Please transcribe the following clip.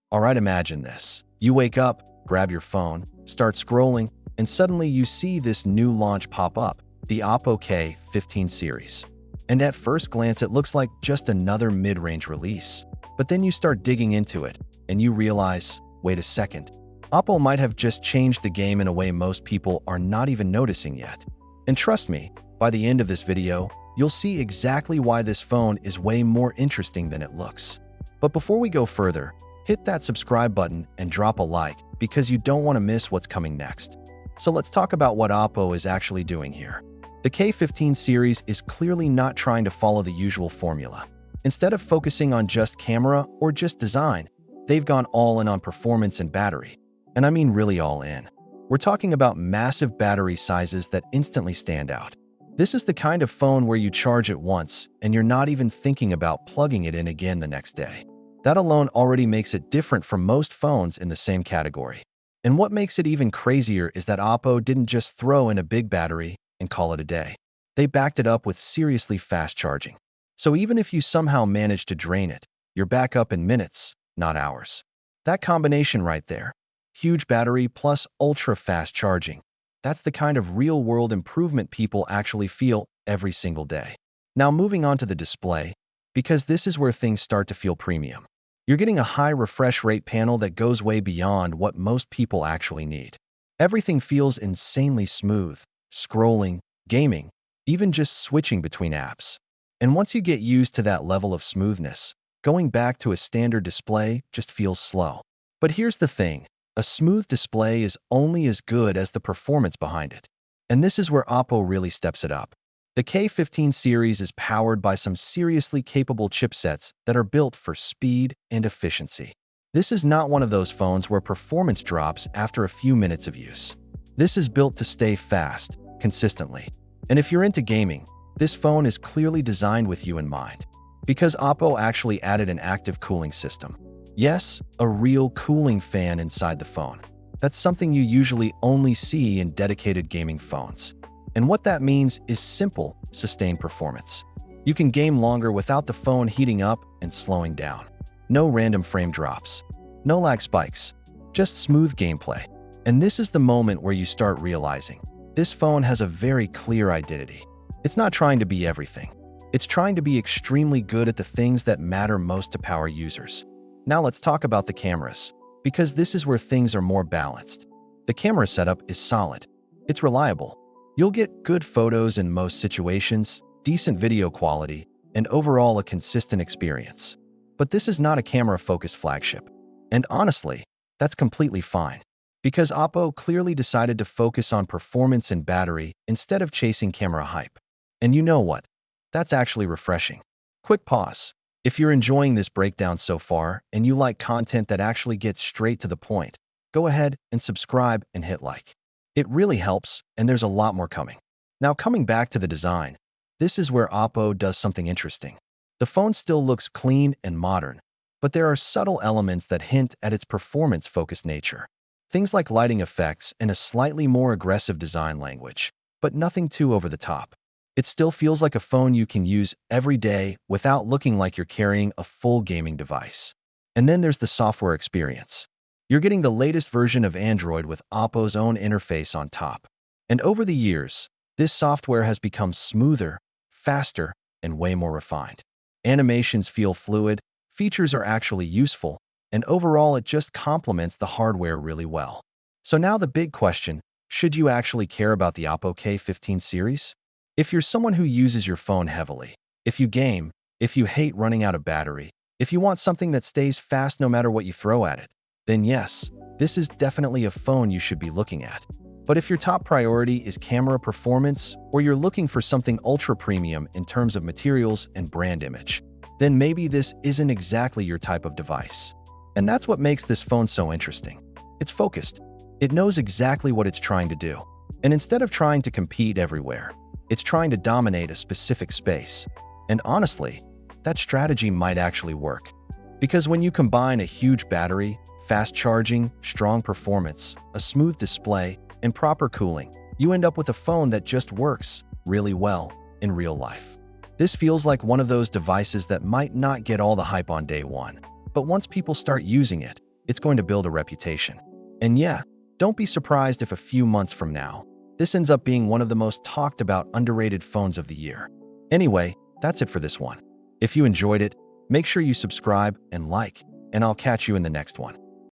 Alright, imagine this. You wake up, grab your phone, start scrolling, and suddenly you see this new launch pop up, the Oppo K15 series. And at first glance, it looks like just another mid-range release. But then you start digging into it, and you realize, wait a second, Oppo might have just changed the game in a way most people are not even noticing yet. And trust me, by the end of this video, you'll see exactly why this phone is way more interesting than it looks. But before we go further, hit that subscribe button and drop a like because you don't want to miss what's coming next. So let's talk about what Oppo is actually doing here. The K15 series is clearly not trying to follow the usual formula. Instead of focusing on just camera or just design, they've gone all in on performance and battery. And I mean really all in. We're talking about massive battery sizes that instantly stand out. This is the kind of phone where you charge it once and you're not even thinking about plugging it in again the next day. That alone already makes it different from most phones in the same category. And what makes it even crazier is that Oppo didn't just throw in a big battery and call it a day. They backed it up with seriously fast charging. So even if you somehow manage to drain it, you're back up in minutes, not hours. That combination right there, huge battery plus ultra-fast charging, that's the kind of real-world improvement people actually feel every single day. Now moving on to the display, because this is where things start to feel premium. You're getting a high refresh rate panel that goes way beyond what most people actually need. Everything feels insanely smooth, scrolling, gaming, even just switching between apps. And once you get used to that level of smoothness, going back to a standard display just feels slow. But here's the thing, a smooth display is only as good as the performance behind it. And this is where Oppo really steps it up. The K15 series is powered by some seriously capable chipsets that are built for speed and efficiency. This is not one of those phones where performance drops after a few minutes of use. This is built to stay fast, consistently. And if you're into gaming, this phone is clearly designed with you in mind, because Oppo actually added an active cooling system. Yes, a real cooling fan inside the phone. That's something you usually only see in dedicated gaming phones. And what that means is simple, sustained performance. You can game longer without the phone heating up and slowing down. No random frame drops. No lag spikes. Just smooth gameplay. And this is the moment where you start realizing this phone has a very clear identity. It's not trying to be everything. It's trying to be extremely good at the things that matter most to power users. Now let's talk about the cameras, because this is where things are more balanced. The camera setup is solid. It's reliable. You'll get good photos in most situations, decent video quality, and overall a consistent experience. But this is not a camera-focused flagship. And honestly, that's completely fine, because Oppo clearly decided to focus on performance and battery instead of chasing camera hype. And you know what? That's actually refreshing. Quick pause. If you're enjoying this breakdown so far and you like content that actually gets straight to the point, go ahead and subscribe and hit like. It really helps, and there's a lot more coming. Now coming back to the design, this is where Oppo does something interesting. The phone still looks clean and modern, but there are subtle elements that hint at its performance-focused nature. Things like lighting effects and a slightly more aggressive design language, but nothing too over the top. It still feels like a phone you can use every day without looking like you're carrying a full gaming device. And then there's the software experience. You're getting the latest version of Android with Oppo's own interface on top. And over the years, this software has become smoother, faster, and way more refined. Animations feel fluid, features are actually useful, and overall it just complements the hardware really well. So now the big question, should you actually care about the Oppo K15 series? If you're someone who uses your phone heavily, if you game, if you hate running out of battery, if you want something that stays fast no matter what you throw at it, then yes, this is definitely a phone you should be looking at. But if your top priority is camera performance, or you're looking for something ultra-premium in terms of materials and brand image, then maybe this isn't exactly your type of device. And that's what makes this phone so interesting. It's focused. It knows exactly what it's trying to do. And instead of trying to compete everywhere, it's trying to dominate a specific space. And honestly, that strategy might actually work. Because when you combine a huge battery, fast charging, strong performance, a smooth display, and proper cooling, you end up with a phone that just works really well in real life. This feels like one of those devices that might not get all the hype on day one, but once people start using it, It's going to build a reputation. And yeah, don't be surprised if a few months from now, this ends up being one of the most talked about underrated phones of the year. Anyway, that's it for this one. If you enjoyed it, make sure you subscribe and like, and I'll catch you in the next one.